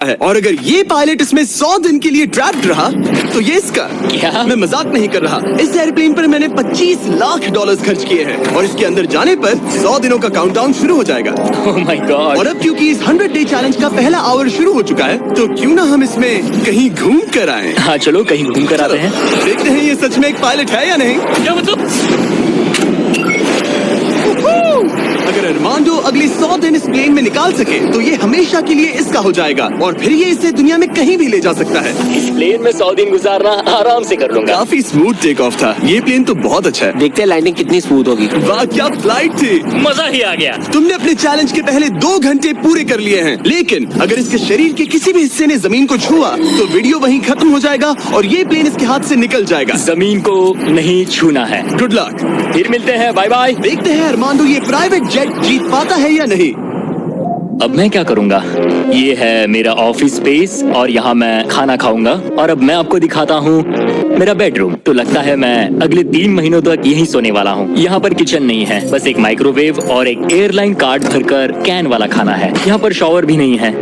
है। और अगर ये पायलट इसमें 100 दिन के लिए ट्रैप्ड रहा तो ये इसका क्या? मैं मजाक नहीं कर रहा। इस एयरप्लेन पर मैंने $25 लाख खर्च किए हैं और इसके अंदर जाने पर 100 दिनों का काउंटडाउन शुरू हो जाएगा। Oh my God! और अब क्योंकि इस 100 डे चैलेंज का पहला आवर शुरू हो चुका है तो क्यों ना हम इसमें कहीं घूम कर आए। हाँ चलो कहीं घूम कर आते हैं। देखते हैं ये सच में एक पायलट है या नहीं। क्या मतलब? अगर अरमांडो अगले 100 दिन इस प्लेन में निकाल सके तो ये हमेशा के लिए इसका हो जाएगा और फिर ये इसे दुनिया में कहीं भी ले जा सकता है। इस प्लेन में 100 दिन गुजारना आराम से कर लूंगा। काफी स्मूथ टेक ऑफ था। ये प्लेन तो बहुत अच्छा है। देखते हैं लैंडिंग कितनी स्मूथ होगी। वाह क्या फ्लाइट थी। मजा ही आ गया। तुमने अपने चैलेंज के पहले 2 घंटे पूरे कर लिए हैं, लेकिन अगर इसके शरीर के किसी भी हिस्से ने जमीन को छुआ तो वीडियो वहीं खत्म हो जाएगा और ये प्लेन इसके हाथ से निकल जाएगा। जमीन को नहीं छूना है। Good luck. फिर मिलते हैं, बाय बाय। देखते हैं अरमांडो ये प्राइवेट जेट जीत पाता है या नहीं। अब मैं क्या करूंगा? ये है मेरा ऑफिस स्पेस और यहाँ मैं खाना खाऊंगा और अब मैं आपको दिखाता हूँ मेरा बेडरूम। तो लगता है मैं अगले 3 महीनों तक यहीं सोने वाला हूँ। यहाँ पर किचन नहीं है, बस एक माइक्रोवेव और एक एयरलाइन कार्ड भरकर कैन वाला खाना है। यहाँ पर शॉवर भी नहीं है।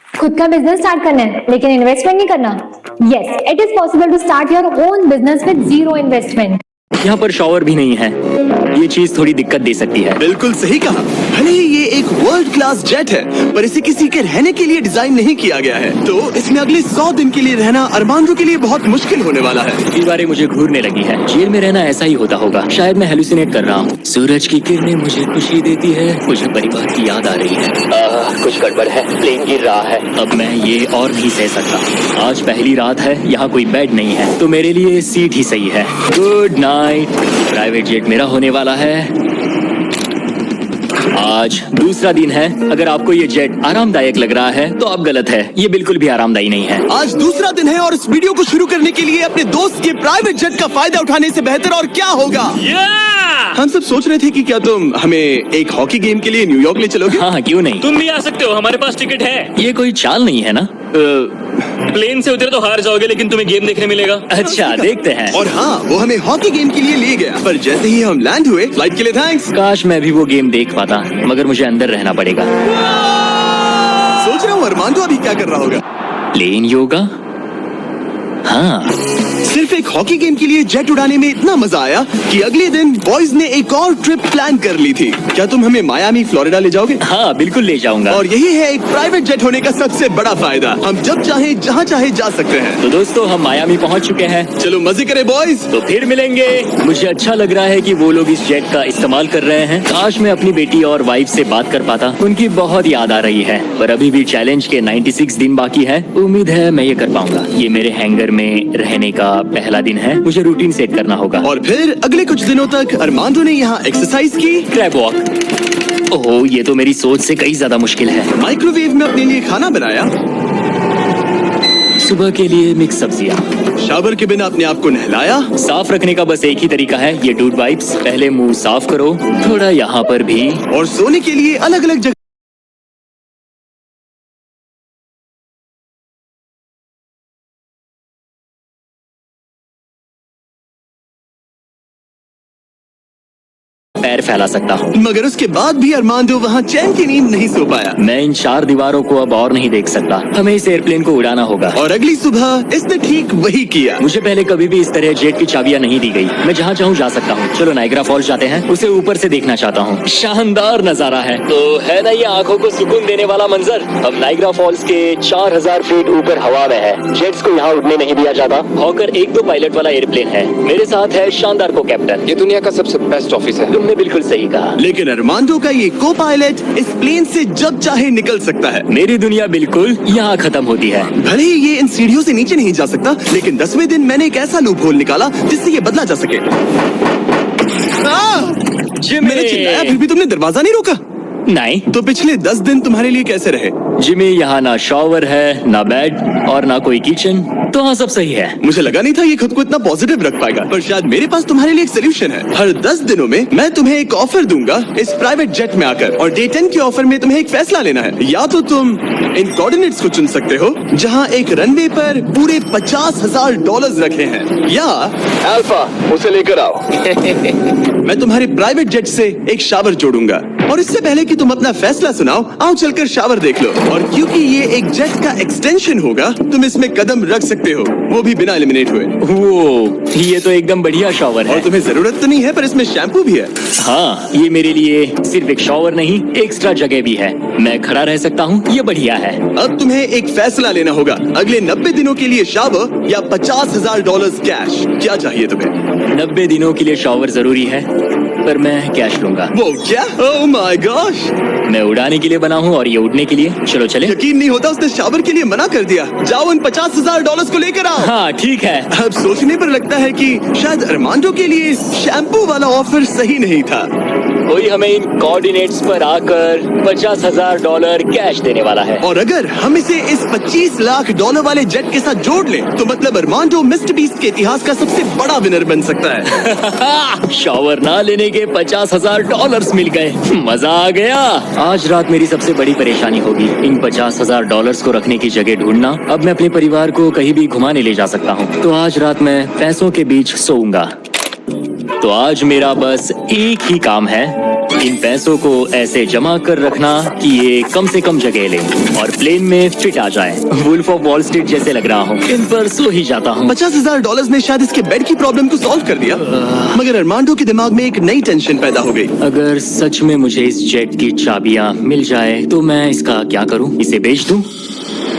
खुद का बिजनेस स्टार्ट करना है लेकिन इन्वेस्टमेंट नहीं करना। Yes, it is possible to start your own business with zero investment. यहाँ पर शॉवर भी नहीं है। ये चीज थोड़ी दिक्कत दे सकती है। बिल्कुल सही कहा। भले ही ये एक वर्ल्ड क्लास जेट है पर इसे किसी के रहने के लिए डिजाइन नहीं किया गया है, तो इसमें अगले 100 दिन के लिए रहना अरमांडो के लिए बहुत मुश्किल होने वाला है। दीवारें मुझे घूरने लगी है। जेल में रहना ऐसा ही होता होगा। शायद मैं हेलुसिनेट कर रहा हूँ। सूरज की किरणें मुझे खुशी देती है। मुझे परिवार की याद आ रही है। कुछ गड़बड़ है। प्लेन गिर रहा है। अब मैं ये और नहीं सह सकता। आज पहली रात है, यहाँ कोई बेड नहीं है, तो मेरे लिए सीट ही सही है। Good night. प्राइवेट जेट मेरा होने वाला है। आज दूसरा दिन है। अगर आपको ये जेट आरामदायक लग रहा है तो आप गलत है। ये बिल्कुल भी आरामदायी नहीं है। आज दूसरा दिन है और इस वीडियो को शुरू करने के लिए अपने दोस्त के प्राइवेट जेट का फायदा उठाने से बेहतर और क्या होगा। हम सब सोच रहे थे कि क्या तुम हमें एक हॉकी गेम के लिए न्यूयॉर्क ले चलोगे। हाँ क्यों नहीं, तुम भी आ सकते हो, हमारे पास टिकट है। ये कोई चाल नहीं है ना? प्लेन से उतरे तो हार जाओगे लेकिन तुम्हें गेम देखने मिलेगा। अच्छा देखते हैं। और हाँ, वो हमें हॉकी गेम के लिए ले गया, पर जैसे ही हम लैंड हुए, फ्लाइट के लिए थैंक्स। काश मैं भी वो गेम देख पाता, मगर मुझे अंदर रहना पड़ेगा। सोच रहा हूँ अरमांडो अभी क्या कर रहा होगा। प्लेन योगा? हाँ। सिर्फ एक हॉकी गेम के लिए जेट उड़ाने में इतना मजा आया कि अगले दिन बॉयज ने एक और ट्रिप प्लान कर ली थी। क्या तुम हमें मायामी फ्लोरिडा ले जाओगे? हाँ बिल्कुल ले जाऊंगा। और यही है एक प्राइवेट जेट होने का सबसे बड़ा फायदा। हम जब चाहे जहाँ चाहे जा सकते हैं। तो दोस्तों हम मायामी पहुँच चुके हैं। चलो मजे करें बॉयज। तो फिर मिलेंगे। मुझे अच्छा लग रहा है कि वो लोग इस जेट का इस्तेमाल कर रहे हैं। काश मैं अपनी बेटी और वाइफ से बात कर पाता। उनकी बहुत याद आ रही है। पर अभी भी चैलेंज के 96 दिन बाकी है। उम्मीद है मैं ये कर पाऊंगा। ये मेरे हैंगर में रहने का पहला दिन है। मुझे रूटीन सेट करना होगा। और फिर अगले कुछ दिनों तक अरमांडो ने यहाँ एक्सरसाइज की। Crab walk. ओह ये तो मेरी सोच से कई ज्यादा मुश्किल है। माइक्रोवेव में अपने लिए खाना बनाया। सुबह के लिए मिक्स सब्जियाँ। शावर के बिना अपने आप को नहलाया। साफ रखने का बस एक ही तरीका है, ये डूड वाइप्स। पहले मुंह साफ करो, थोड़ा यहाँ पर भी। और सोने के लिए अलग अलग जगह पैर फैला सकता हूँ। मगर उसके बाद भी अरमांडो वहाँ चैन की नींद नहीं सो पाया। मैं इन 4 दीवारों को अब और नहीं देख सकता। हमें इस एयरप्लेन को उड़ाना होगा। और अगली सुबह इसने ठीक वही किया। मुझे पहले कभी भी इस तरह जेट की चाबियां नहीं दी गई। मैं जहाँ चाहूँ जा सकता हूँ। चलो नाइग्रा फॉल्स जाते हैं, उसे ऊपर से देखना चाहता हूँ। शानदार नजारा है। तो है ना ये आंखों को सुकून देने वाला मंजर। हम नाइग्रा फॉल्स के 4000 फीट ऊपर हवा में है। जेट्स को यहाँ उड़ने नहीं दिया जाता। हॉकर 1-2 पायलट वाला एयरप्लेन है। मेरे साथ है शानदार को कैप्टन। ये दुनिया का सबसे बेस्ट ऑफिस है। तुमने बिल्कुल सही कहा। लेकिन अरमांडो का ये को पायलट इस प्लेन से जब चाहे निकल सकता है। मेरी दुनिया बिल्कुल यहाँ खत्म होती है। भले ही ये इन सीढ़ियों से नीचे नहीं जा सकता, लेकिन 10वें दिन मैंने एक ऐसा लूप होल निकाला जिससे ये बदला जा सके। मैंने चिल्लाया फिर भी तुमने दरवाजा नहीं रोका। नहीं तो पिछले 10 दिन तुम्हारे लिए कैसे रहे? जिमी, यहाँ ना शॉवर है, ना बेड और ना कोई किचन। तो हाँ सब सही है। मुझे लगा नहीं था ये खुद को इतना पॉजिटिव रख पाएगा, पर शायद मेरे पास तुम्हारे लिए एक सोल्यूशन है। हर 10 दिनों में मैं तुम्हें एक ऑफर दूंगा इस प्राइवेट जेट में आकर, और डे 10 के ऑफर में तुम्हें एक फैसला लेना है। या तो तुम इन कोऑर्डिनेट्स को चुन सकते हो जहाँ एक रनवे पर पूरे $50,000 रखे हैं, या अल्फा उसे लेकर आओ। मैं तुम्हारे प्राइवेट जेट से एक शावर जोड़ूंगा और इससे पहले कि तुम अपना फैसला सुनाओ, आओ चलकर शावर देख लो। और क्योंकि ये एक जेट का एक्सटेंशन होगा, तुम इसमें कदम रख सकते हो, वो भी बिना एलिमिनेट हुए। वो ये तो एकदम बढ़िया शॉवर और है। तुम्हें जरूरत तो नहीं है, पर इसमें शैम्पू भी है। हाँ, ये मेरे लिए सिर्फ एक शॉवर नहीं, एक्स्ट्रा जगह भी है। मैं खड़ा रह सकता हूँ, ये बढ़िया है। अब तुम्हें एक फैसला लेना होगा, अगले 90 दिनों के लिए शावर या $50,000 कैश। क्या चाहिए तुम्हें? 90 दिनों के लिए शॉवर जरूरी है, पर मैं कैश लूंगा। वो क्या? Oh my gosh! मैं उड़ाने के लिए बना हूँ और ये उड़ने के लिए। चलो चले। यकीन नहीं होता, उसने शावर के लिए मना कर दिया। जाओ उन $50,000 को लेकर आओ। हाँ ठीक है। अब सोचने पर लगता है कि शायद अरमांडो के लिए शैम्पू वाला ऑफर सही नहीं था। कोई हमें इन कोऑर्डिनेट्स पर आकर $50,000 कैश देने वाला है। और अगर हम इसे इस $25 लाख वाले जेट के साथ जोड़ लें, तो मतलब अरमांडो मिस्टर बीस्ट के इतिहास का सबसे बड़ा विनर बन सकता है। शॉवर ना लेने के $50,000 मिल गए। मजा आ गया। आज रात मेरी सबसे बड़ी परेशानी होगी इन $50,000 को रखने की जगह ढूंढना। अब मैं अपने परिवार को कहीं भी घुमाने ले जा सकता हूँ, तो आज रात मैं पैसों के बीच सोऊंगा। तो आज मेरा बस एक ही काम है, इन पैसों को ऐसे जमा कर रखना कि ये कम से कम जगह ले और प्लेन में फिट आ जाए। वुल्फ ऑफ वॉल स्ट्रीट जैसे लग रहा हूँ। इन पर सो ही जाता हूँ। $50,000 ने शायद इसके बेड की प्रॉब्लम को सॉल्व कर दिया, मगर अरमांडो के दिमाग में एक नई टेंशन पैदा हो गई। अगर सच में मुझे इस जेट की चाबियां मिल जाए तो मैं इसका क्या करूं? इसे बेच दूं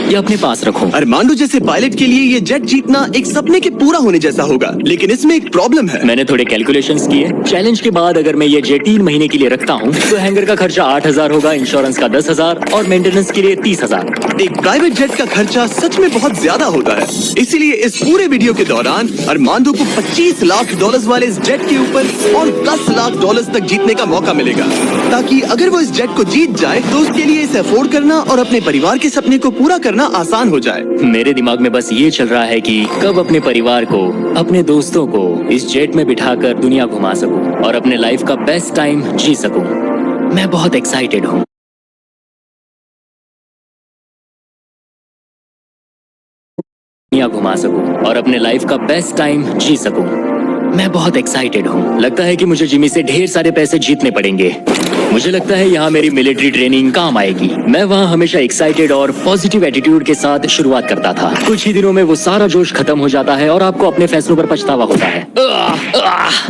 या अपने पास रखूं? अरमांडो जैसे पायलट के लिए ये जेट जीतना एक सपने के पूरा होने जैसा होगा, लेकिन इसमें एक प्रॉब्लम है। मैंने थोड़े कैलकुलेशंस किए। चैलेंज के बाद अगर मैं ये जेट 3 महीने के लिए रखता हूँ तो हैंगर का खर्चा 8,000 होगा, इंश्योरेंस का 10,000 और मेंटेनेंस के लिए 30,000। एक प्राइवेट जेट का खर्चा सच में बहुत ज्यादा होता है, इसीलिए इस पूरे वीडियो के दौरान अरमांडो को $25 लाख वाले इस जेट के ऊपर और $10 लाख तक जीतने का मौका मिलेगा, ताकि अगर वो इस जेट को जीत जाए तो उसके लिए इसे अफोर्ड करना और अपने परिवार के सपने को पूरा करना आसान हो जाए। मेरे दिमाग में बस ये चल रहा है कि कब अपने परिवार को, अपने दोस्तों को इस जेट में बिठाकर दुनिया घुमा सकूं और अपने लाइफ का बेस्ट टाइम जी सकूं। मैं बहुत एक्साइटेड हूँ। दुनिया घुमा सकूं और अपने लाइफ का बेस्ट टाइम जी सकूं। मैं बहुत एक्साइटेड हूँ। लगता है कि मुझे जिमी से ढेर सारे पैसे जीतने पड़ेंगे। मुझे लगता है यहाँ मेरी मिलिट्री ट्रेनिंग काम आएगी। मैं वहाँ हमेशा एक्साइटेड और पॉजिटिव एटीट्यूड के साथ शुरुआत करता था। कुछ ही दिनों में वो सारा जोश खत्म हो जाता है और आपको अपने फैसलों पर पछतावा होता है।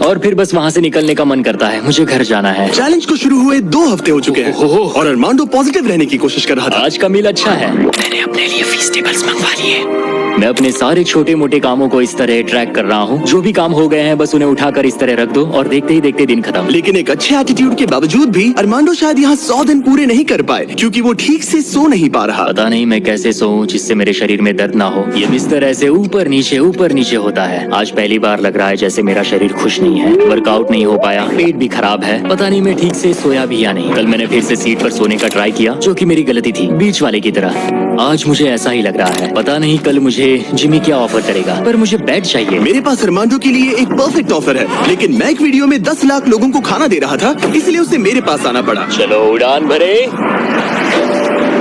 और फिर बस वहाँ से निकलने का मन करता है। मुझे घर जाना है। चैलेंज को शुरू हुए 2 हफ्ते हो चुके हैं और अरमांडो पॉजिटिव रहने की कोशिश कर रहा था। आज का मील अच्छा है। मैंने अपने लिए फेस्टिवल्स मंगवा लिए। मैं अपने सारे छोटे मोटे कामों को इस तरह ट्रैक कर रहा हूँ। जो भी काम हो गए हैं बस उन्हें उठाकर इस तरह रख दो और देखते ही देखते दिन खत्म। लेकिन एक अच्छे एटीट्यूड के बावजूद भी अरमांडो शायद यहाँ 100 दिन पूरे नहीं कर पाए, क्योंकि वो ठीक से सो नहीं पा रहा। पता नहीं मैं कैसे सोऊं जिससे मेरे शरीर में दर्द ना हो। ये बिस्तर ऐसे ऊपर नीचे होता है। आज पहली बार लग रहा है जैसे मेरा शरीर खुश नहीं है। वर्कआउट नहीं हो पाया, पेट भी खराब है। पता नहीं मैं ठीक से सोया भी या नहीं। कल मैंने फिर से सीट पर सोने का ट्राई किया, जो कि मेरी गलती थी, बीच वाले की तरह। आज मुझे ऐसा ही लग रहा है। पता नहीं कल मुझे जिमी क्या ऑफर करेगा, पर मुझे बेड चाहिए। मेरे पास अरमांडो के लिए एक परफेक्ट ऑफर है, लेकिन मैं एक वीडियो में 10 लाख लोगों को खाना दे रहा था, इसलिए उसे मेरे पास आना पड़ा। चलो उड़ान भरे।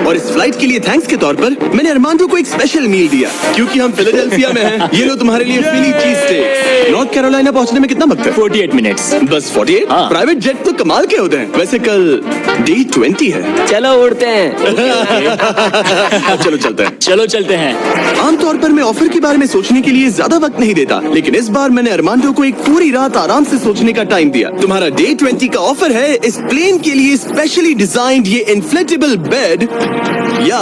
और इस फ्लाइट के लिए थैंक्स के तौर पर मैंने अरमांडो को एक स्पेशल मील दिया, क्योंकि हम फिलाडेल्फिया में हैं। ये लो तुम्हारे लिए फिली चीज स्टेक्स। नॉर्थ कैरोलिना पहुंचने में कितना वक्त है? 48 मिनट्स। बस 48? हाँ। प्राइवेट जेट तो कमाल के होते हैं। वैसे कल डे 20 है। चलो उड़ते हैं। चलो चलते हैं। चलो चलते हैं। आमतौर पर मैं ऑफर के बारे में सोचने के लिए ज्यादा वक्त नहीं देता, लेकिन इस बार मैंने अरमांडो को एक पूरी रात आराम से सोचने का टाइम दिया। तुम्हारा डे 20 का ऑफर है इस प्लेन के लिए स्पेशली डिजाइंड ये इन्फ्लेटेबल बेड, या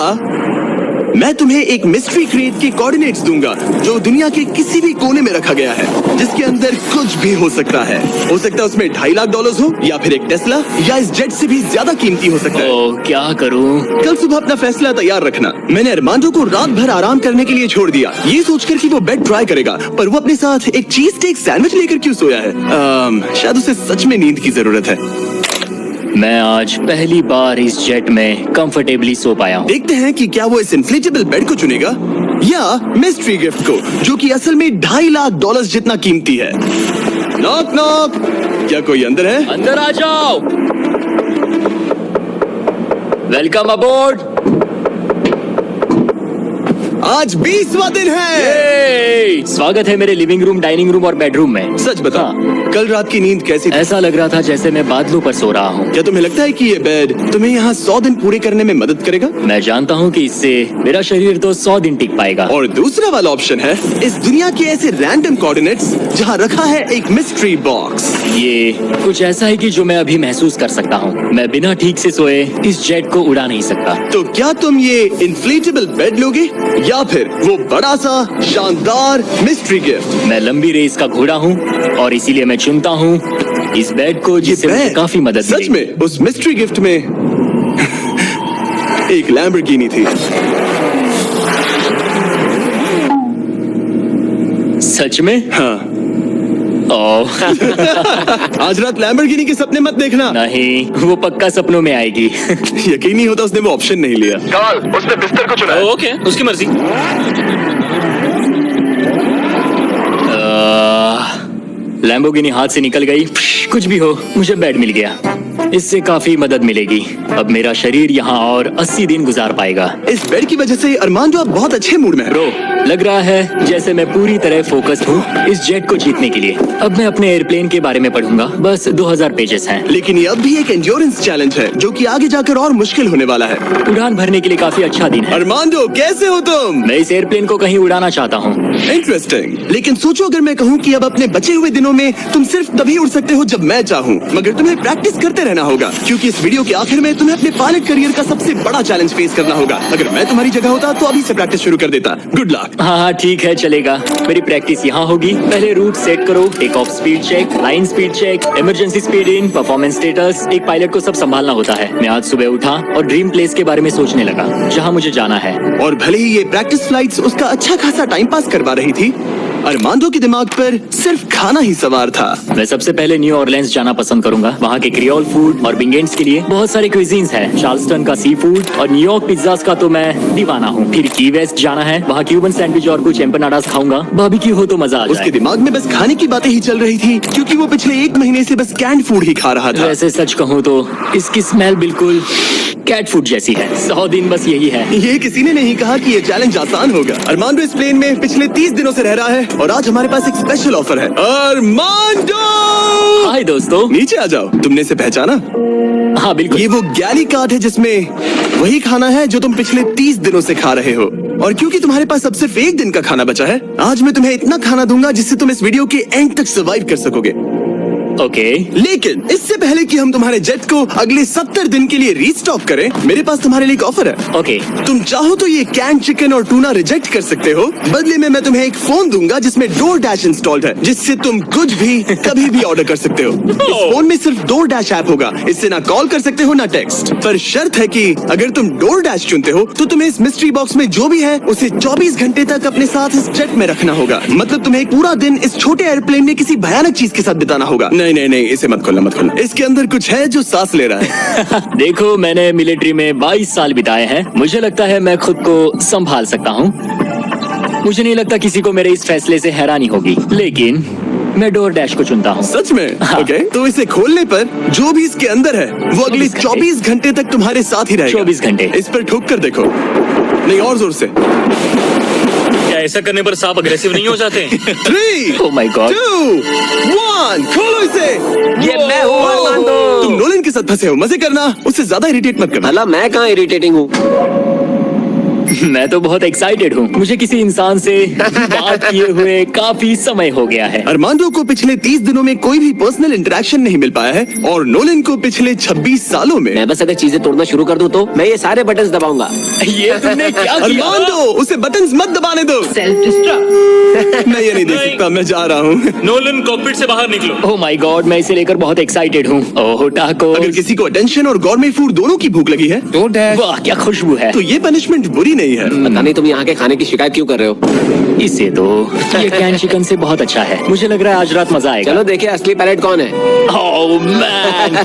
मैं तुम्हें एक मिस्ट्री क्रेट के कोऑर्डिनेट्स दूंगा जो दुनिया के किसी भी कोने में रखा गया है, जिसके अंदर कुछ भी हो सकता है। हो सकता है उसमें $2.5 लाख हो, या फिर एक टेस्ला, या इस जेट से भी ज्यादा कीमती हो सकता है। ओ, क्या करूं? कल सुबह अपना फैसला तैयार रखना। मैंने अरमांडो को रात भर आराम करने के लिए छोड़ दिया, ये सोचकर कि वो बेड ट्राई करेगा, पर वो अपने साथ एक चीज स्टेक सैंडविच लेकर क्यों सोया है? शायद उसे सच में नींद की जरूरत है। मैं आज पहली बार इस जेट में कंफर्टेबली सो पाया हूँ। देखते हैं कि क्या वो इस इन्फ्लेटेबल बेड को चुनेगा या मिस्ट्री गिफ्ट को, जो कि असल में $2.5 लाख जितना कीमती है। नॉक नॉक, क्या कोई अंदर है? अंदर आ जाओ। Welcome aboard. आज 20वां दिन है। Hey! स्वागत है मेरे लिविंग रूम, डाइनिंग रूम और बेडरूम में। सच बता, हाँ। कल रात की नींद कैसी थी? ऐसा लग रहा था जैसे मैं बादलों पर सो रहा हूँ। क्या तुम्हें लगता है कि ये बेड तुम्हें यहाँ 100 दिन पूरे करने में मदद करेगा? मैं जानता हूँ कि इससे मेरा शरीर तो 100 दिन टिक पाएगा। और दूसरा वाला ऑप्शन है इस दुनिया के ऐसे रैंडम कोऑर्डिनेट्स जहाँ रखा है एक मिस्ट्री बॉक्स। ये कुछ ऐसा है कि जो मैं अभी महसूस कर सकता हूँ। मैं बिना ठीक से सोए इस जेट को उड़ा नहीं सकता। तो क्या तुम ये इन्फ्लेटेबल बेड लोगे या फिर वो बड़ा सा शानदार मिस्ट्री गिफ्ट? मैं लंबी रेस का घोड़ा हूँ और इसीलिए मैं चुनता हूँ इस बेड को, जिससे मुझे बेड? काफी मदद सच मिलेगी। में उस मिस्ट्री गिफ्ट में एक लैम्बोर्गिनी थी। सच में? हाँ। ओह आज रात लैम्बोर्गिनी के सपने मत देखना। नहीं, वो पक्का सपनों में आएगी। यकीन नहीं होता उसने वो ऑप्शन नहीं लिया। कमाल, उसने बिस्तर को चुना है। ओके, उसकी मर्जी। लैम्बोर्गिनी हाथ से निकल गई। कुछ भी हो, मुझे बेड मिल गया। इससे काफी मदद मिलेगी। अब मेरा शरीर यहाँ और 80 दिन गुजार पाएगा। इस बेड की वजह से अरमान जो आप बहुत अच्छे मूड में है। ब्रो, लग रहा है जैसे मैं पूरी तरह फोकस्ड हूँ इस जेट को जीतने के लिए। अब मैं अपने एयरप्लेन के बारे में पढ़ूंगा। बस 2000 पेजेस हैं। लेकिन ये अब भी एक एंड्योरेंस चैलेंज है जो कि आगे जाकर और मुश्किल होने वाला है। उड़ान भरने के लिए काफी अच्छा दिन है। अरमांडो, कैसे हो तुम? मैं इस एयरप्लेन को कहीं उड़ाना चाहता हूँ। इंटरेस्टिंग। लेकिन सोचो अगर मैं कहूँ कि अब अपने बचे हुए दिनों में तुम सिर्फ तभी उड़ सकते हो जब मैं चाहूँ, मगर तुम्हें प्रैक्टिस करते रहना होगा क्योंकि इस वीडियो के आखिर में तुम्हें अपने पायलट करियर का सबसे बड़ा चैलेंज फेस करना होगा। अगर मैं तुम्हारी जगह होता तो अभी से प्रैक्टिस शुरू कर देता। Good luck. हाँ, ठीक है, चलेगा। मेरी प्रैक्टिस यहाँ होगी। पहले रूट सेट करो, take off speed check, line speed check, emergency speed in, performance status. एक पायलट को सब संभालना होता है। मैं आज सुबह उठा और ड्रीम प्लेस के बारे में सोचने लगा जहाँ मुझे जाना है। और भले ही ये प्रैक्टिस फ्लाइट्स उसका अच्छा खासा टाइम पास करवा रही थी, अरमांडो के दिमाग पर सिर्फ खाना ही सवार था। मैं सबसे पहले न्यू ऑरलेंस जाना पसंद करूंगा। वहाँ के क्रियोल फूड और बिंगेंट्स के लिए बहुत सारे क्विजीन्स हैं। चार्ल्सटन का सी फूड और न्यूयॉर्क पिज्जास का तो मैं दीवाना हूँ। फिर की वेस्ट जाना है, वहाँ क्यूबन सैंडविच और कुछ एम्पनाडास खाऊंगा। बारबेक्यू हो तो मजा आ उसके जाए। दिमाग में बस खाने की बातें ही चल रही थी क्योंकि वो पिछले 1 महीने से बस कैंड फूड ही खा रहा था। वैसे सच कहूँ तो इसकी स्मेल बिल्कुल कैट फूड जैसी है। 100 दिन बस यही है। ये किसी ने नहीं कहा कि ये चैलेंज आसान होगा। अरमांडो इस प्लेन में पिछले 30 दिनों से रह रहा है और आज हमारे पास एक स्पेशल ऑफर है। अरमांडो, हाय दोस्तों। नीचे आ जाओ। तुमने इसे पहचाना? हाँ बिल्कुल। ये वो गैली कार्ड है जिसमें वही खाना है जो तुम पिछले 30 दिनों से खा रहे हो। और क्योंकि तुम्हारे पास अब सिर्फ 1 दिन का खाना बचा है, आज मैं तुम्हें इतना खाना दूंगा जिससे तुम इस वीडियो के एंड तक सर्वाइव कर सकोगे। ओके। लेकिन इससे पहले कि हम तुम्हारे जेट को अगले 70 दिन के लिए रीस्टॉक करें, मेरे पास तुम्हारे लिए एक ऑफर है। ओके। तुम चाहो तो ये कैन चिकन और टूना रिजेक्ट कर सकते हो। बदले में मैं तुम्हें एक फोन दूंगा जिसमें DoorDash इंस्टॉल्ड है, जिससे तुम कुछ भी कभी भी ऑर्डर कर सकते हो। इस फोन में सिर्फ DoorDash ऐप होगा। इससे ना कॉल कर सकते हो ना टेक्स्ट। पर शर्त है कि अगर तुम DoorDash चुनते हो तो तुम्हें इस मिस्ट्री बॉक्स में जो भी है उसे 24 घंटे तक अपने साथ इस जेट में रखना होगा। मतलब तुम्हें एक पूरा दिन इस छोटे एयरप्लेन में किसी भयानक चीज के साथ बिताना होगा। नहीं नहीं नहीं, इसे मत खोलना, मत खोलना। इसके अंदर कुछ है जो सांस ले रहा है। देखो, मैंने मिलिट्री में 22 साल बिताए हैं। मुझे लगता है मैं खुद को संभाल सकता हूँ। मुझे नहीं लगता किसी को मेरे इस फैसले से हैरानी होगी, लेकिन मैं DoorDash को चुनता हूँ। सच में? हाँ। ओके, तो इसे खोलने पर जो भी इसके अंदर है वो अगले 24 घंटे तक तुम्हारे साथ ही रहेगा। 24 घंटे। इस पर ठोक कर देखो। नहीं, और जोर से। क्या ऐसा करने पर सांप अग्रेसिव नहीं हो जाते? 3, Oh my God. 2, 1, खोलो इसे। ये मैं हूँ अरमांडो। तुम नोलन के साथ फंसे हो, मजे करना, उससे ज्यादा इरिटेट मत करना। भला मैं कहाँ इरिटेटिंग हूँ? मैं तो बहुत एक्साइटेड हूँ। मुझे किसी इंसान से बात किए हुए काफी समय हो गया है। अरमांडो को पिछले 30 दिनों में कोई भी पर्सनल इंटरेक्शन नहीं मिल पाया है और नोलन को पिछले 26 सालों में। मैं बस अगर चीजें तोड़ना शुरू कर दूं तो मैं ये सारे बटन्स दबाऊंगा। ये तुमने क्या किया? अरमांडो, उसे बटन्स मत दबाने दो। Self destruct. मैं ये नहीं देख सकता, मैं जा रहा हूँ। नोलन कॉकपिट से बाहर निकलो। ओह माय गॉड, मैं इसे लेकर बहुत एक्साइटेड हूँ। ओह टाको। अगर किसी को अटेंशन और गॉर्मे फूड दोनों की भूख लगी है वाह, क्या खुशबू है। तो ये पनिशमेंट बुरी नहीं है। पता नहीं तुम यहाँ के खाने की शिकायत क्यों कर रहे हो? इसे तो ये कैन चिकन से बहुत अच्छा है। मुझे लग रहा है आज रात मजा आएगा। चलो देखिए असली पायलट कौन है। Oh man.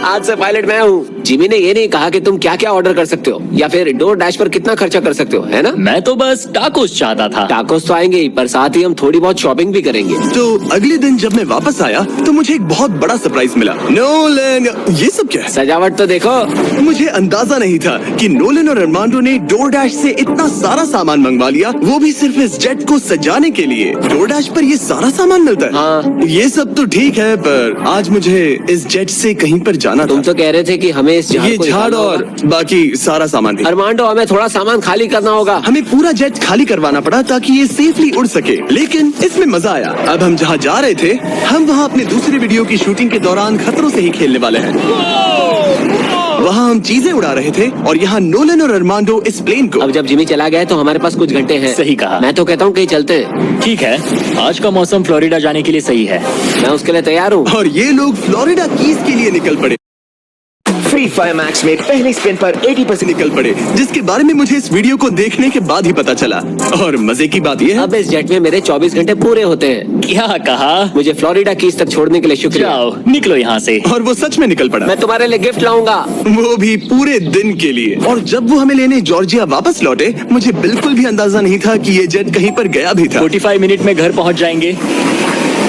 आज से पायलट मैं हूँ। जिमी ने ये नहीं कहा कि तुम क्या क्या ऑर्डर कर सकते हो या फिर डोर डैश पर कितना खर्चा कर सकते हो, है ना? मैं तो बस टाकोस चाहता था। टाकोस तो आएंगे ही, पर साथ ही हम थोड़ी बहुत शॉपिंग भी करेंगे। तो अगले दिन जब मैं वापस आया तो मुझे एक बहुत बड़ा सरप्राइज मिला। नोलन, ये सब क्या है? सजावट तो देखो। मुझे अंदाजा नहीं था कि नोलन और अरमांडो ने डोरडैश से इतना सारा सामान मंगवा लिया, वो भी सिर्फ इस जेट को सजाने के लिए। डोरडैश पर ये सारा सामान मिलता है? हाँ। ये सब तो ठीक है, पर आज मुझे इस जेट से कहीं पर जाना तुम था। तो कह रहे थे कि हमें इस झाड़ ये को झाड़ निकालना और होगा। बाकी सारा सामान भी। अरमांडो, हमें थोड़ा सामान खाली करना होगा। हमें पूरा जेट खाली करवाना पड़ा ताकि ये सेफली उड़ सके, लेकिन इसमें मजा आया। अब हम जहाँ जा रहे थे, हम वहाँ अपने दूसरे वीडियो की शूटिंग के दौरान खतरों से ही खेलने वाले हैं। वहाँ हम चीजें उड़ा रहे थे और यहाँ नोलन और अरमांडो इस प्लेन को। अब जब जिमी चला गया है तो हमारे पास कुछ घंटे हैं। सही कहा। मैं तो कहता हूँ कहीं चलते हैं। ठीक है, आज का मौसम फ्लोरिडा जाने के लिए सही है। मैं उसके लिए तैयार हूँ। और ये लोग फ्लोरिडा कीज के लिए निकल पड़े। फ्री फायर मैक्स में पहले स्पिन पर 80% निकल पड़े, जिसके बारे में मुझे इस वीडियो को देखने के बाद ही पता चला। और मजे की बात यह है, अब इस जेट में मेरे 24 घंटे पूरे होते हैं। क्या कहा? मुझे फ्लोरिडा कीज तक छोड़ने के लिए शुक्रिया। जाओ, निकलो यहाँ से। और वो सच में निकल पड़ा, मैं तुम्हारे लिए गिफ्ट लाऊंगा। वो भी पूरे दिन के लिए। और जब वो हमें लेने जॉर्जिया वापस लौटे, मुझे बिल्कुल भी अंदाजा नहीं था कि ये जेट कहीं पर गया भी था। 45 मिनट में घर पहुँच जाएंगे।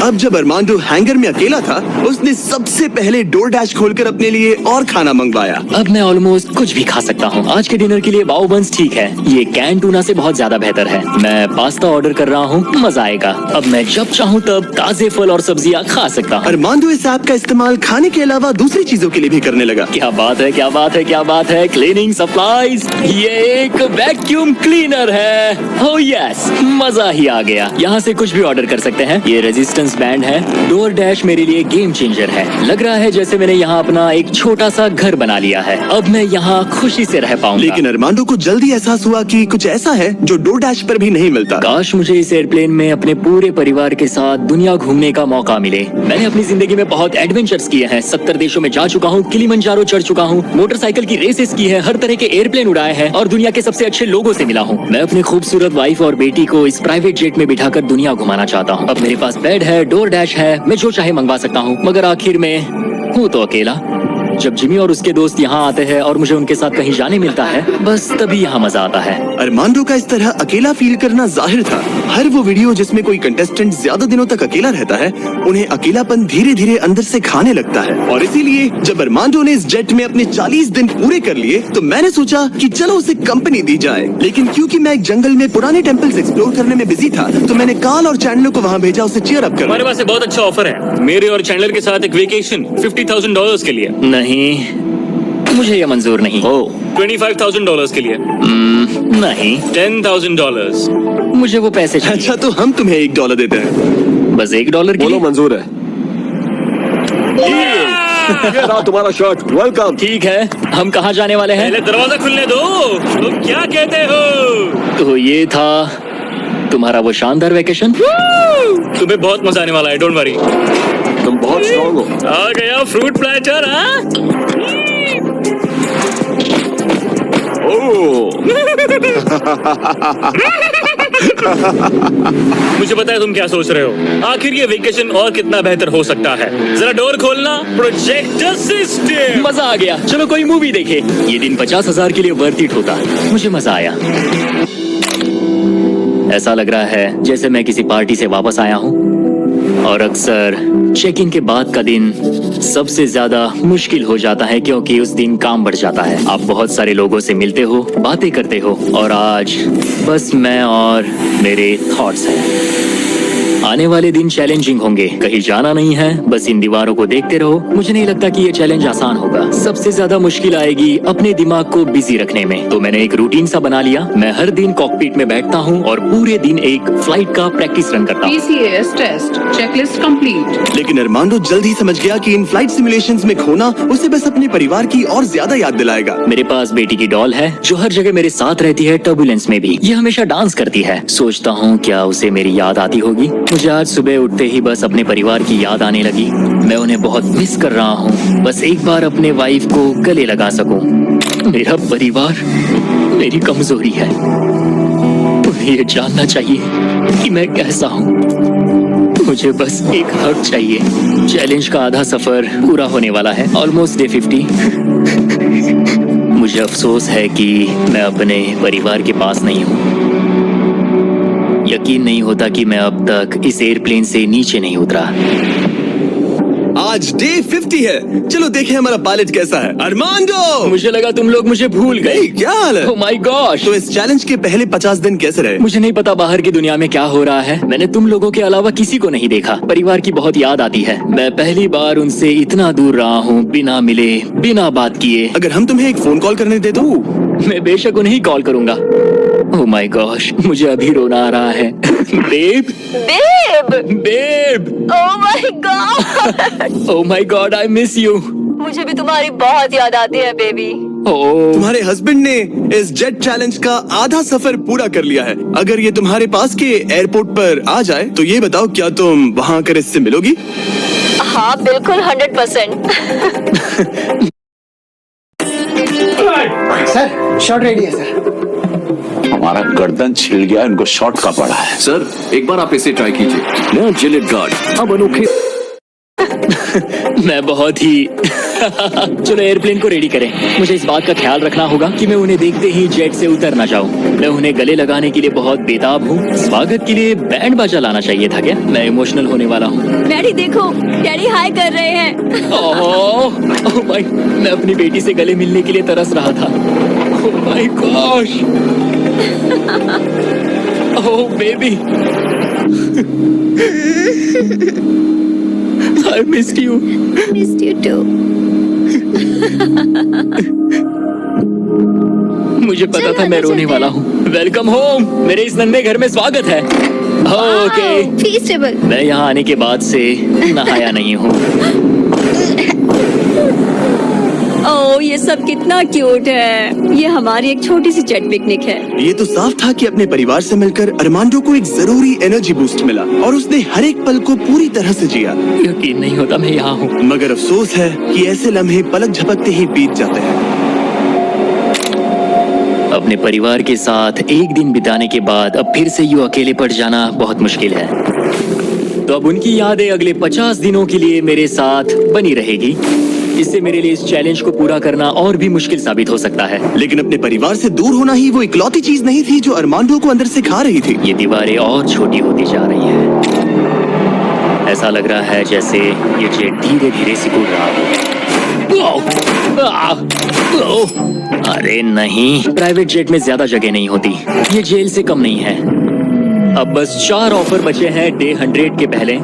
अब जब अरमांडो हैंगर में अकेला था, उसने सबसे पहले डोर डैश खोलकर अपने लिए और खाना मंगवाया। अब मैं ऑलमोस्ट कुछ भी खा सकता हूँ। आज के डिनर के लिए बाओ बंस ठीक है, ये कैन टूना से बहुत ज्यादा बेहतर है। मैं पास्ता ऑर्डर कर रहा हूँ, मजा आएगा। अब मैं जब चाहूँ तब ताजे फल और सब्जियाँ खा सकता हूँ। अरमांडो इस ऐप का इस्तेमाल खाने के अलावा दूसरी चीजों के लिए भी करने लगा। क्या बात है, क्या बात है, क्या बात है। क्लीनिंग सप्लाईज, ये एक वैक्यूम क्लीनर है। ओह यस, मजा ही आ गया। यहाँ से कुछ भी ऑर्डर कर सकते हैं। ये रेजिस्टेंस बैंड है। डोर डैश मेरे लिए गेम चेंजर है। लग रहा है जैसे मैंने यहाँ अपना एक छोटा सा घर बना लिया है। अब मैं यहाँ खुशी से रह पाऊंगा। लेकिन अरमांडो को जल्दी एहसास हुआ कि कुछ ऐसा है जो डोर डैश पर भी नहीं मिलता। काश मुझे इस एयरप्लेन में अपने पूरे परिवार के साथ दुनिया घूमने का मौका मिले। मैंने अपनी जिंदगी में बहुत एडवेंचर्स किए हैं। 70 देशों में जा चुका हूँ, किलिमंजारो चढ़ चुका हूँ, मोटरसाइकिल की रेसेस की है, हर तरह के एयरप्लेन उड़ाए हैं और दुनिया के सबसे अच्छे लोगों से मिला हूँ। मैं अपनी खूबसूरत वाइफ और बेटी को इस प्राइवेट जेट में बिठाकर दुनिया घुमाना चाहता हूँ। अब मेरे पास बेड है, डोर डैश है, मैं जो चाहे मंगवा सकता हूँ। मगर आखिर में हूँ तो अकेला। जब जिमी और उसके दोस्त यहाँ आते हैं और मुझे उनके साथ कहीं जाने मिलता है, बस तभी यहाँ मजा आता है। अरमांडो का इस तरह अकेला फील करना जाहिर था। हर वो वीडियो जिसमें कोई कंटेस्टेंट ज्यादा दिनों तक अकेला रहता है, उन्हें अकेलापन धीरे धीरे अंदर से खाने लगता है। और इसीलिए जब अरमांडो ने इस जेट में अपने 40 दिन पूरे कर लिए, तो मैंने सोचा कि चलो उसे कंपनी दी जाए। लेकिन क्योंकि मैं एक जंगल में पुराने टेम्पल्स एक्सप्लोर करने में बिजी था, तो मैंने कार्ल और चैंडलर को वहाँ भेजा उसे चीयर अप हमारे करने। पास एक बहुत अच्छा ऑफर है मेरे और चैंडलर के साथ, एक वेकेशन $50,000 के लिए। नहीं, मुझे ये मंजूर नहीं। $25,000 के लिए। नहीं, $10,000। मुझे वो पैसे चाहिए। अच्छा, तो हम तुम्हें $1 देते हैं। बस $1 के बोलो लिए? मंजूर है। ये रहा तुम्हारा शर्ट, वेलकम। ठीक है, हम कहाँ जाने वाले हैं? पहले दरवाजा खुलने दो। तुम क्या कहते हो? तो ये था तुम्हारा वो शानदार वेकेशन। तुम्हें बहुत मजा आने वाला है, डोंट वरी। तुम बहुत स्ट्रॉन्ग हो। आ गया फ्रूट प्लैटर। हाँ, मुझे पता है तुम क्या सोच रहे हो। आखिर ये वेकेशन और कितना बेहतर हो सकता है। जरा डोर खोलना। Projector system. मजा आ गया। चलो कोई मूवी देखे। ये दिन 50,000 के लिए वर्थ इट होता। मुझे मजा आया। ऐसा लग रहा है जैसे मैं किसी पार्टी से वापस आया हूँ। और अक्सर चेक इन के बाद का दिन सबसे ज्यादा मुश्किल हो जाता है, क्योंकि उस दिन काम बढ़ जाता है। आप बहुत सारे लोगों से मिलते हो, बातें करते हो, और आज बस मैं और मेरे थॉट्स हैं। आने वाले दिन चैलेंजिंग होंगे। कहीं जाना नहीं है, बस इन दीवारों को देखते रहो। मुझे नहीं लगता कि ये चैलेंज आसान होगा। सबसे ज्यादा मुश्किल आएगी अपने दिमाग को बिजी रखने में। तो मैंने एक रूटीन सा बना लिया। मैं हर दिन कॉकपिट में बैठता हूँ और पूरे दिन एक फ्लाइट का प्रैक्टिस रन करता हूँ। PCAS test checklist complete. लेकिन अरमांडो जल्द ही समझ गया कि इन फ्लाइट सिमुलेशंस में खोना उसे बस अपने परिवार की और ज्यादा याद दिलाएगा। मेरे पास बेटी की डॉल है जो हर जगह मेरे साथ रहती है, टर्बुलेंस में भी। ये हमेशा डांस करती है। सोचता हूँ क्या उसे मेरी याद आती होगी। मुझे आज सुबह उठते ही बस अपने परिवार की याद आने लगी। मैं उन्हें बहुत मिस कर रहा हूँ। बस एक बार अपने वाइफ को गले लगा सकूं। मेरा परिवार मेरी कमजोरी है। उन्हें ये जानना चाहिए कि मैं कैसा हूँ। मुझे बस एक हक चाहिए। चैलेंज का आधा सफर पूरा होने वाला है, ऑलमोस्ट डे 50। मुझे अफसोस है कि मैं अपने परिवार के पास नहीं हूँ। यकीन नहीं होता कि मैं अब तक इस एयरप्लेन से नीचे नहीं उतरा। आज डे 50 है। चलो देखें हमारा पायलट कैसा है। अरमांडो, मुझे लगा तुम लोग मुझे भूल गए। hey, क्या हाल है? Oh my gosh. तो इस चैलेंज के पहले 50 दिन कैसे रहे? मुझे नहीं पता बाहर की दुनिया में क्या हो रहा है। मैंने तुम लोगों के अलावा किसी को नहीं देखा। परिवार की बहुत याद आती है। मैं पहली बार उनसे इतना दूर रहा हूँ, बिना मिले, बिना बात किए। अगर हम तुम्हें एक फोन कॉल करने दे तो? मैं बेशक उन्हें कॉल करूंगा। ओह माय गॉश, मुझे अभी रोना आ रहा है। Babe, babe, oh my god, oh my god, I miss you. मुझे भी तुम्हारी बहुत याद आती है बेबी। ओह, तुम्हारे हस्बैंड ने इस जेट चैलेंज का आधा सफर पूरा कर लिया है। अगर ये तुम्हारे पास के एयरपोर्ट पर आ जाए तो ये बताओ, क्या तुम वहाँ आकर इससे मिलोगी? हाँ बिल्कुल 100%। सर शॉट रेडी है सर। हमारा गर्दन छिल गया, इनको शॉट का पड़ा है। सर एक बार आप इसे ट्राई कीजिए। नो जिलेट गार्ड, अब अनोखे। मैं बहुत ही चलो एयरप्लेन को रेडी करें। मुझे इस बात का ख्याल रखना होगा कि मैं उन्हें देखते ही जेट से उतर ना जाऊं। मैं उन्हें गले लगाने के लिए बहुत बेताब हूँ। स्वागत के लिए बैंड बाजा लाना चाहिए था क्या? मैं इमोशनल होने वाला हूँ। डैडी देखो, डैडी हाय कर रहे हैं। ओह माय, मैं अपनी बेटी से गले मिलने के लिए तरस रहा था। Oh my gosh, oh baby, I missed you. Missed you too. मुझे पता था मैं रोने वाला हूँ। वेलकम होम, मेरे इस नन्हे घर में स्वागत है। ओके, फीस्टेबल। मैं यहाँ आने के बाद से नहाया नहीं हूँ। ओह ये सब कितना क्यूट है। ये हमारी एक छोटी सी जेट पिकनिक है। ये तो साफ था कि अपने परिवार से मिलकर अरमांडो को एक जरूरी एनर्जी बूस्ट मिला और उसने हर एक पल को पूरी तरह से जिया। यकीन नहीं होता मैं यहाँ हूँ। मगर अफसोस है कि ऐसे लम्हे पलक झपकते ही बीत जाते हैं। अपने परिवार के साथ एक दिन बिताने के बाद अब फिर से यूं अकेले पड़ जाना बहुत मुश्किल है। तो अब उनकी यादें अगले 50 दिनों के लिए मेरे साथ बनी रहेगी। इससे मेरे लिए इस चैलेंज को पूरा करना और भी मुश्किल साबित हो सकता है। लेकिन अपने परिवार से दूर होना ही वो इकलौती चीज नहीं थी जो अरमांडो को अंदर से खा रही थी। ये दीवारें और छोटी होती जा रही हैं। ऐसा लग रहा है जैसे ये जेट धीरे धीरे सिकुड़ रहा हो। अरे नहीं, प्राइवेट जेट में ज्यादा जगह नहीं होती। ये जेल से कम नहीं है। अब बस 4 ऑफर बचे हैं डे 100 के पहले।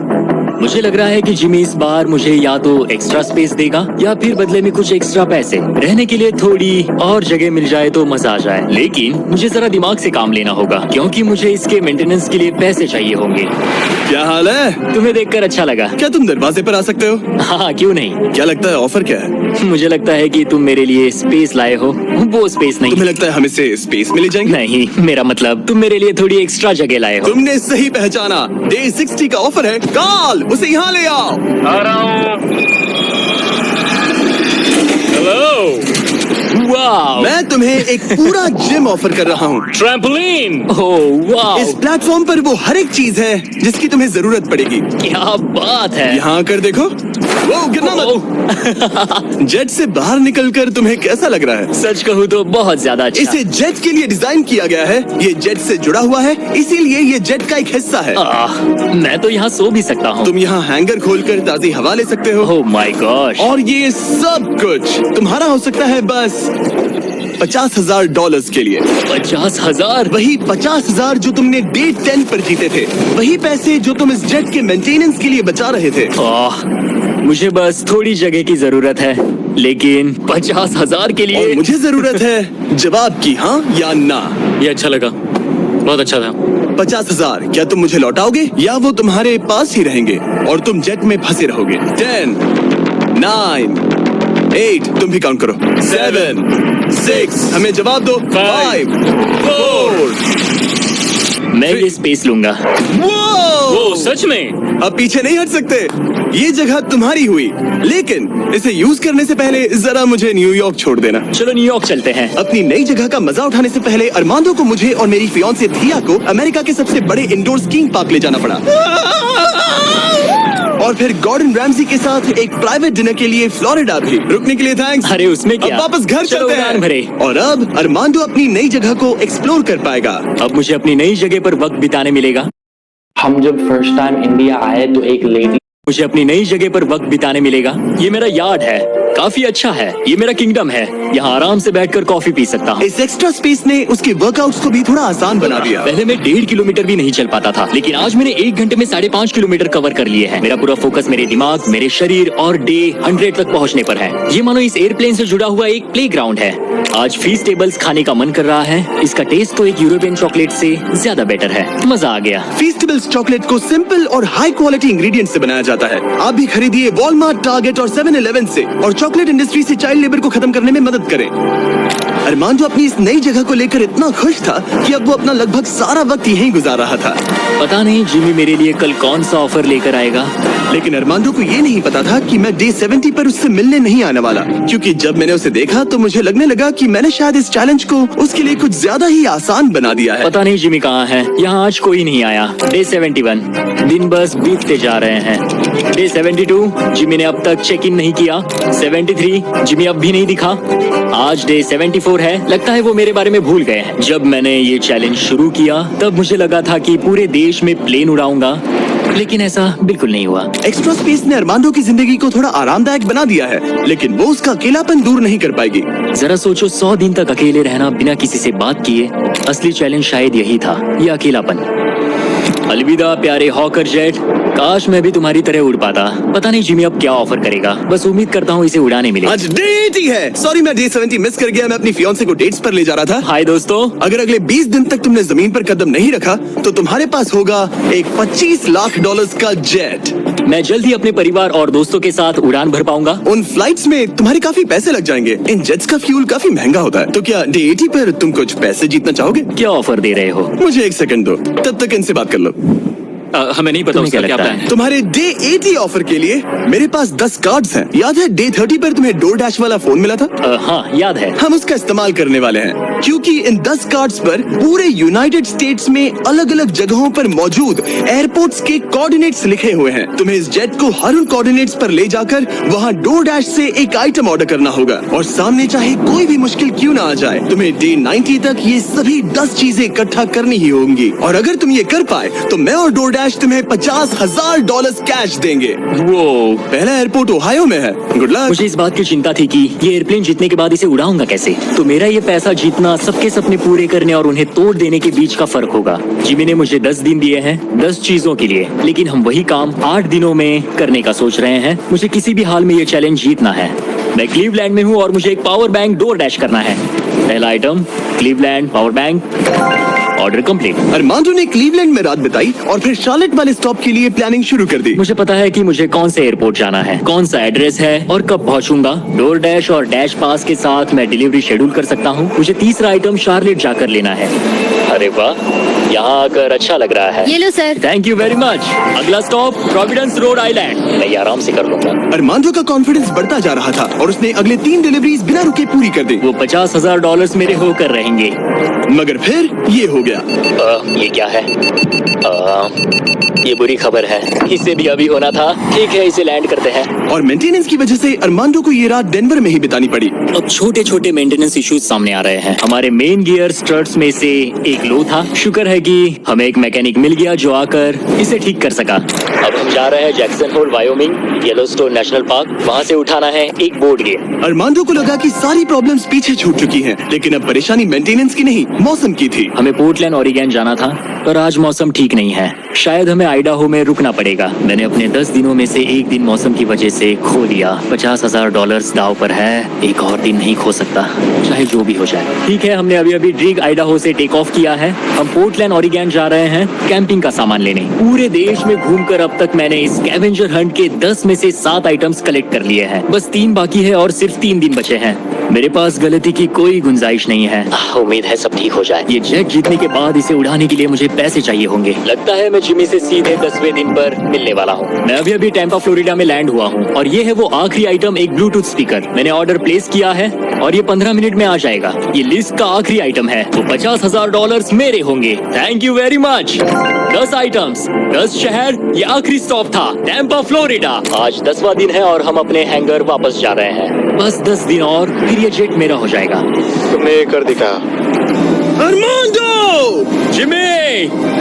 मुझे लग रहा है कि जिमी इस बार मुझे या तो एक्स्ट्रा स्पेस देगा या फिर बदले में कुछ एक्स्ट्रा पैसे। रहने के लिए थोड़ी और जगह मिल जाए तो मजा आ जाए। लेकिन मुझे जरा दिमाग से काम लेना होगा क्योंकि मुझे इसके मेंटेनेंस के लिए पैसे चाहिए होंगे। क्या हाल है? तुम्हें देखकर अच्छा लगा। क्या तुम दरवाजे पर आ सकते हो? हाँ क्यों नहीं। क्या लगता है ऑफर क्या है? मुझे लगता है कि तुम मेरे लिए स्पेस लाए हो। वो स्पेस नहीं। तुम्हें लगता है हमें से स्पेस मिल जाएंगे? नहीं, मेरा मतलब तुम मेरे लिए थोड़ी एक्स्ट्रा जगह लाए हो। तुमने सही पहचाना। डे 60 का ऑफर है। कॉल उसे यहाँ ले आओ। आ रहा हूँ। हेलो। वाओ, मैं तुम्हें एक पूरा जिम ऑफर कर रहा हूँ। ट्रैम्पोलिन। ओह वाओ, इस प्लेटफॉर्म पर वो हर एक चीज है जिसकी तुम्हें जरूरत पड़ेगी। क्या बात है। यहाँ आकर देखो। वो गिरना मत। जेट से बाहर निकलकर तुम्हें कैसा लग रहा है? सच कहूँ तो बहुत ज्यादा अच्छा। इसे जेट के लिए डिजाइन किया गया है। ये जेट से जुड़ा हुआ है, इसीलिए ये जेट का एक हिस्सा है। मैं तो यहाँ सो भी सकता हूँ। तुम यहाँ हैंगर खोलकर ताजी हवा ले सकते हो। Oh my gosh. और ये सब कुछ तुम्हारा हो सकता है बस $50,000 के लिए। 50,000? वही 50,000 जो तुमने डे 10 पर जीते थे। वही पैसे जो तुम इस जेट के मेंटेनेंस के लिए बचा रहे थे। मुझे बस थोड़ी जगह की जरूरत है, लेकिन 50,000 के और लिए मुझे जरूरत है जवाब की, हाँ या ना। ये अच्छा लगा, बहुत अच्छा था। 50,000 क्या तुम मुझे लौटाओगे या वो तुम्हारे पास ही रहेंगे और तुम जेट में फंसे रहोगे? 10, 9, 8, तुम भी काउंट करो। 7, 6, हमें जवाब दो। 5, 4। मैं ये स्पेस लूंगा। वो ओ सच में? अब पीछे नहीं हट सकते। ये जगह तुम्हारी हुई, लेकिन इसे यूज करने से पहले जरा मुझे न्यूयॉर्क छोड़ देना। चलो न्यूयॉर्क चलते हैं। अपनी नई जगह का मजा उठाने से पहले अरमांदो को मुझे और मेरी फियांसे थिया को अमेरिका के सबसे बड़े इंडोर स्कीइंग पार्क ले जाना पड़ा, और फिर गॉर्डन रैमजी के साथ एक प्राइवेट डिनर के लिए फ्लोरिडा भी। रुकने के लिए थैंक्स। अरे उसमें क्या? अब वापस घर चलो चलते उड़ान भरे। हैं। और अब अरमांदो अपनी नई जगह को एक्सप्लोर कर पाएगा। अब मुझे अपनी नई जगह पर वक्त बिताने मिलेगा। हम जब फर्स्ट टाइम इंडिया आए तो एक लेडी मुझे अपनी नई जगह पर वक्त बिताने मिलेगा। ये मेरा यार्ड है, काफी अच्छा है। ये मेरा किंगडम है, यहाँ आराम से बैठकर कॉफी पी सकता हूँ। इस एक्स्ट्रा स्पेस ने उसके वर्कआउट्स को भी थोड़ा आसान बना दिया। पहले मैं 1.5 किलोमीटर भी नहीं चल पाता था, लेकिन आज मैंने 1 घंटे में 5.5 किलोमीटर कवर कर लिए हैं। मेरा पूरा फोकस मेरे दिमाग, मेरे शरीर और डे 100 तक पहुँचने पर है। ये मानो इस एयरप्लेन से जुड़ा हुआ एक प्लेग्राउंड है। आज फीस्टेबल्स खाने का मन कर रहा है। इसका टेस्ट तो एक यूरोपियन चॉकलेट से ज्यादा बेटर है। मजा आ गया। फीस्टेबल्स चॉकलेट को सिंपल और हाई क्वालिटी इंग्रेडिएंट से बनाया जाता है। आप भी खरीदिए वॉलमार्ट, टारगेट और 7-Eleven से, और चॉकलेट इंडस्ट्री से चाइल्ड लेबर को खत्म करने में मदद करें। अरमांदो अपनी इस नई जगह को लेकर इतना खुश था कि अब वो अपना लगभग सारा वक्त यहीं गुजार रहा था। पता नहीं जिमी मेरे लिए कल कौन सा ऑफर लेकर आएगा। लेकिन अरमांदो को ये नहीं पता था कि मैं डे 70 पर उससे मिलने नहीं आने वाला, क्योंकि जब मैंने उसे देखा तो मुझे लगने लगा कि मैंने शायद इस चैलेंज को उसके लिए कुछ ज्यादा ही आसान बना दिया है। पता नहीं जिमी कहाँ है। यहाँ आज कोई नहीं आया। डे 71 दिन बस बीतते जा रहे हैं। डे 72 जिमी ने अब तक चेक इन नहीं किया। 73 जिमी अब भी नहीं दिखा। आज डे 74 है। लगता है वो मेरे बारे में भूल गए हैं। जब मैंने ये चैलेंज शुरू किया तब मुझे लगा था कि पूरे देश में प्लेन उड़ाऊंगा, लेकिन ऐसा बिल्कुल नहीं हुआ। एक्स्ट्रा स्पेस ने अरमांदो की जिंदगी को थोड़ा आरामदायक बना दिया है, लेकिन वो उसका अकेलापन दूर नहीं कर पाएगी। जरा सोचो, 100 दिन तक अकेले रहना बिना किसी से बात किए। असली चैलेंज शायद यही था, ये अकेलापन। अलविदा प्यारे हॉकर जेट, काश मैं भी तुम्हारी तरह उड़ पाता। पता नहीं जिमी अब क्या ऑफर करेगा। बस उम्मीद करता हूँ इसे उड़ाने मिले। आज डे 80 है। सॉरी मैं डे 70 मिस कर गया। मैं अपनी फियांसे को डेट्स पर ले जा रहा था। हाय दोस्तों। अगर अगले 20 दिन तक तुमने जमीन पर कदम नहीं रखा तो तुम्हारे पास होगा एक $25 लाख का जेट। मैं जल्द ही अपने परिवार और दोस्तों के साथ उड़ान भर पाऊंगा। उन फ्लाइट्स में तुम्हारे काफी पैसे लग जाएंगे। इन जेट्स का फ्यूल काफी महंगा होता है। तो क्या डे 80 पर तुम कुछ पैसे जीतना चाहोगे? क्या ऑफर दे रहे हो? मुझे 1 सेकंड दो, तब तक इनसे बात कर लो। हमें नहीं पता उसका क्या प्लान है। तुम्हारे डे 80 ऑफर के लिए मेरे पास 10 कार्ड्स हैं। याद है डे 30 पर तुम्हें डोर डैश वाला फोन मिला था? हाँ याद है। हम उसका इस्तेमाल करने वाले हैं, क्योंकि इन 10 कार्ड्स पर पूरे यूनाइटेड स्टेट्स में अलग अलग जगहों पर मौजूद एयरपोर्ट्स के कोऑर्डिनेट्स लिखे हुए हैं। तुम्हें इस जेट को हर उन कोऑर्डिनेट्स पर ले जाकर वहाँ डोर डैश से एक आइटम ऑर्डर करना होगा, और सामने चाहे कोई भी मुश्किल क्यों ना आ जाए, तुम्हें डे 90 तक ये सभी 10 चीजें इकट्ठा करनी ही होंगी। और अगर तुम ये कर पाए तो मैं और डोर डैश तुम्हें $50,000 कैश देंगे। वो पहला एयरपोर्ट ओहायो में है। Good luck. मुझे इस बात की चिंता थी कि ये एयरप्लेन जीतने के बाद इसे उड़ाऊंगा कैसे। तो मेरा ये पैसा जीतना सबके सपने पूरे करने और उन्हें तोड़ देने के बीच का फर्क होगा। जिमी ने मुझे 10 दिन दिए हैं 10 चीजों के लिए, लेकिन हम वही काम 8 दिनों में करने का सोच रहे हैं। मुझे किसी भी हाल में ये चैलेंज जीतना है। मैं क्लीवलैंड में हूँ और मुझे एक पावर बैंक डोर डैश करना है। पहला item Cleveland power bank. Order complete. Armando ने क्लीवलैंड में रात बिताई और फिर शार्लेट वाले स्टॉप के लिए प्लानिंग शुरू कर दी। मुझे पता है कि मुझे कौन से एयरपोर्ट जाना है, कौन सा एड्रेस है और कब पहुंचूंगा। डोर डैश और डैश पास के साथ मैं डिलीवरी शेड्यूल कर सकता हूं। मुझे तीसरा आइटम शार्लेट जाकर लेना है। अरे वाह, यहाँ आकर अच्छा लग रहा है। ये लो sir. Thank you very much. अगला स्टॉप प्रोविडेंस रोड आइलैंड। मैं ये आराम से कर लूंगा। अरमांडो का कॉन्फिडेंस बढ़ता जा रहा था और उसने अगले 3 डिलीवरीज बिना रुके पूरी कर दी। वो $50,000 मेरे होकर रहेंगे। मगर फिर ये हो गया। ये क्या है? ये बुरी खबर है। इसे भी अभी होना था। ठीक है, इसे लैंड करते हैं। और मेंटेनेंस की वजह से अरमांडो को ये रात डेनवर में ही बितानी पड़ी। अब छोटे छोटे मेंटेनेंस इश्यूज सामने आ रहे हैं। हमारे मेन गियर स्टर्ट्स में से एक लो था। शुक्र है कि हमें एक मैकेनिक मिल गया जो आकर इसे ठीक कर सका। अब हम जा रहे हैं Jackson Hole Wyoming, Yellowstone national park. वहाँ से उठाना है एक बोर्ड गेम। अरमांडो को लगा कि सारी प्रॉब्लम्स पीछे छूट चुकी हैं, लेकिन अब परेशानी मेंटेनेंस की नहीं, मौसम की थी। हमें पोर्टलैंड ओरिगन जाना था, पर आज मौसम ठीक नहीं है। शायद हमें आइडाहो में रुकना पड़ेगा। मैंने अपने 10 दिनों में से एक दिन मौसम की वजह से खो दिया। $50,000 दाव पर है। एक और दिन नहीं खो सकता, चाहे जो भी हो जाए। ठीक है, हमने अभी अभी ड्रिग आइडाहो से टेक ऑफ किया है। हम पोर्टलैंड ओरिगन जा रहे हैं कैंपिंग का सामान लेने। पूरे देश में घूमकर अब तक मैंने इस स्कैवेंजर हंट के 10 में से 7 आइटम्स कलेक्ट कर लिए हैं। बस 3 बाकी है और सिर्फ 3 दिन बचे हैं। मेरे पास गलती की कोई गुंजाइश नहीं है। उम्मीद है सब ठीक हो जाए। ये जेट जीतने के बाद इसे उड़ाने के लिए मुझे पैसे चाहिए होंगे। लगता है मैं जिमी से सीधे 10वें दिन पर मिलने वाला हूँ। मैं अभी टैम्पा फ्लोरिडा में लैंड हुआ हूँ और ये है वो आखिरी आइटम, एक ब्लूटूथ स्पीकर। मैंने ऑर्डर प्लेस किया है और ये 15 मिनट में आ जाएगा। ये लिस्ट का आखिरी आइटम है, तो $50,000 मेरे होंगे। Thank you very much. 10 items, 10 शहर, ये आखिरी स्टॉप था, टैम्पा फ्लोरिडा। आज 10वां दिन है और हम अपने हैंगर वापस जा रहे हैं। बस 10 दिन और फिर ये जेट मेरा हो जाएगा। तुमने कर दिखा। अरमांडो! जिमी!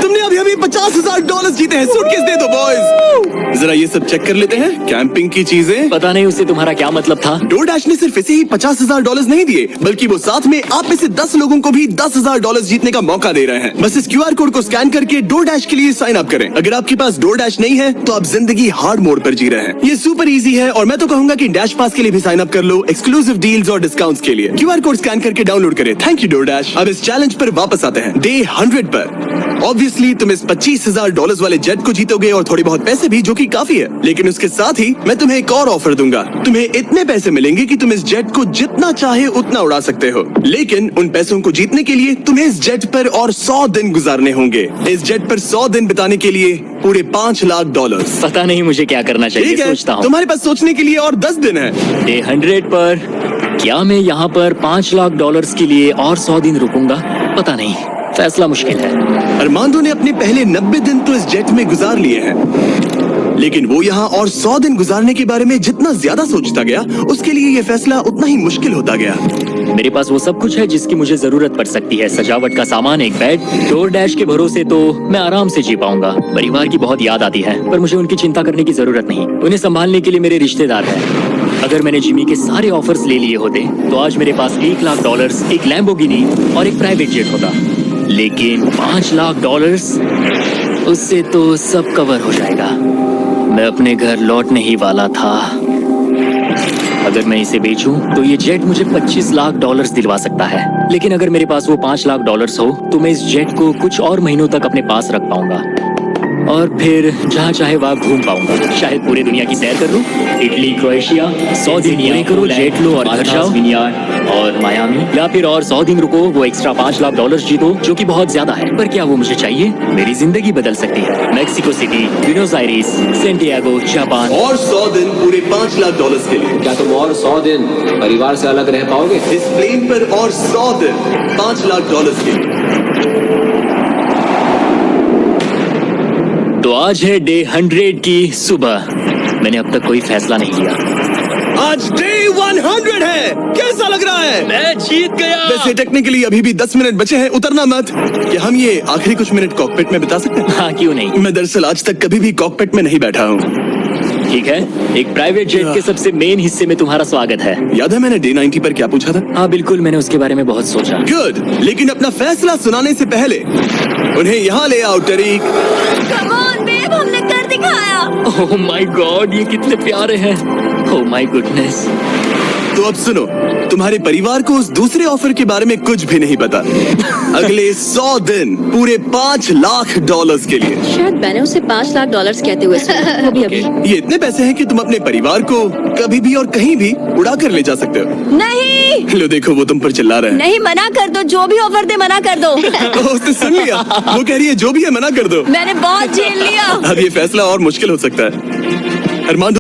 तुमने अभी $50,000 जीते हैं। सूटकेस दे दो बॉयज। जरा ये सब चेक कर लेते हैं, कैंपिंग की चीजें। पता नहीं उससे तुम्हारा क्या मतलब था। डोरडैश ने सिर्फ इसे ही $50,000 नहीं दिए, बल्कि वो साथ में आप में से 10 लोगों को भी $10,000 जीतने का मौका दे रहे हैं। बस इस QR कोड को स्कैन करके डोरडैश के लिए साइन अप करें। अगर आपके पास डोरडैश नहीं है तो आप जिंदगी हार्ड मोड पर जी रहे हैं। ये सुपर इजी है और मैं तो कहूंगा कि डैश पास के लिए भी साइन अप कर लो, एक्सक्लूसिव डील्स और डिस्काउंट्स के लिए। QR कोड स्कैन करके डाउनलोड करें। Thank you DoorDash. अब इस चैलेंज पर वापस आते हैं, डे 100 पर। ऑब्वियसली तुम इस $25,000 वाले जेट को जीतोगे और थोड़े बहुत पैसे भी, जो कि काफी है। लेकिन उसके साथ ही मैं तुम्हें एक और ऑफर दूंगा। तुम्हें इतने पैसे मिलेंगे कि तुम इस जेट को जितना चाहे उतना उड़ा सकते हो। लेकिन उन पैसों को जीतने के लिए तुम्हें इस जेट पर और 100 दिन गुजारने होंगे। इस जेट पर 100 दिन बिताने के लिए पूरे $5,00,000। पता नहीं मुझे क्या करना चाहिए, ठीक है, सोचता हूँ। तुम्हारे पास सोचने के लिए और 10 दिन है। डे 100 पर क्या मैं यहाँ पर $5,00,000 के लिए और 100 दिन रुकूंगा? पता नहीं, फैसला मुश्किल है। अरमांडो ने अपने पहले 90 दिन तो इस जेट में गुजार लिए हैं, लेकिन वो यहाँ और 100 दिन गुजारने के बारे में जितना ज्यादा सोचता गया, उसके लिए ये फैसला उतना ही मुश्किल होता गया। मेरे पास वो सब कुछ है जिसकी मुझे जरूरत पड़ सकती है। सजावट का सामान, एक बेड, डोरडैश के भरोसे तो मैं आराम से जी पाऊंगा। परिवार की बहुत याद आती है, पर मुझे उनकी चिंता करने की जरूरत नहीं। उन्हें संभालने के लिए मेरे रिश्तेदार हैं। अगर मैंने जिमी के सारे ऑफर्स ले लिए होते तो आज मेरे पास $1,00,000, एक लैम्बोर्गिनी और एक प्राइवेट जेट होता। लेकिन $5,00,000, उससे तो सब कवर हो जाएगा। मैं अपने घर लौटने ही वाला था। अगर मैं इसे बेचूं तो ये जेट मुझे $25,00,000 दिलवा सकता है। लेकिन अगर मेरे पास वो $5,00,000 हो तो मैं इस जेट को कुछ और महीनों तक अपने पास रख पाऊंगा और फिर जहाँ चाहे वहाँ घूम पाऊंगा। शायद पूरे दुनिया की सैर कर लूं, इटली, क्रोएशिया, 100 दिन पूरे करो, जेट लो और घर जाओ, विनियार्ड और मायामी, या फिर और 100 दिन रुको, वो एक्स्ट्रा $5,00,000 जीतो, जो कि बहुत ज्यादा है। पर क्या वो मुझे चाहिए? मेरी जिंदगी बदल सकती है। Mexico city, Buenos iris, Santiago, Japan, और 100 दिन पूरे $5,00,000 के लिए। क्या तुम और 100 दिन परिवार से अलग रह पाओगे? इस प्लेन पर और 100 दिन $5,00,000 के लिए। तो आज है डे 100 की सुबह। मैंने अब तक कोई फैसला नहीं लिया। आज डे 100 है। कैसा लग रहा है? मैं जीत गया। वैसे टेक्निकली अभी भी 10 मिनट बचे हैं, उतरना मत। क्या हम ये आखिरी कुछ मिनट कॉकपिट में बिता सकते हैं? हाँ, क्यों नहीं। मैं दरअसल आज तक कभी भी कॉकपिट में नहीं बैठा हूँ। ठीक है, एक प्राइवेट जेट के सबसे मेन हिस्से में तुम्हारा स्वागत है। याद है मैंने डे 90 पर क्या पूछा था? हाँ बिल्कुल, मैंने उसके बारे में बहुत सोचा। गुड, लेकिन अपना फैसला सुनाने से पहले उन्हें यहाँ ले आओ टरीक। कम ऑन बेब, हमने कर दिखाया। ओह माय गॉड, ये कितने प्यारे हैं। Oh my goodness. तो अब सुनो, तुम्हारे परिवार को उस दूसरे ऑफर के बारे में कुछ भी नहीं पता। अगले 100 दिन पूरे $5,00,000 के लिए। शायद मैंने उसे $5,00,000 कहते हुए सुना, वो भी अभी। ये इतने पैसे हैं कि तुम अपने परिवार को कभी भी और कहीं भी उड़ा कर ले जा सकते हो। नहीं लो देखो, वो तुम पर चिल्ला रहे हैं। नहीं, मना कर दो, जो भी ऑफर दे मना कर दो। उसने सुन लिया, वो कह रही है जो भी है मना कर दो। मैंने बहुत झेल लिया। अब ये फैसला और मुश्किल हो सकता है। अरमान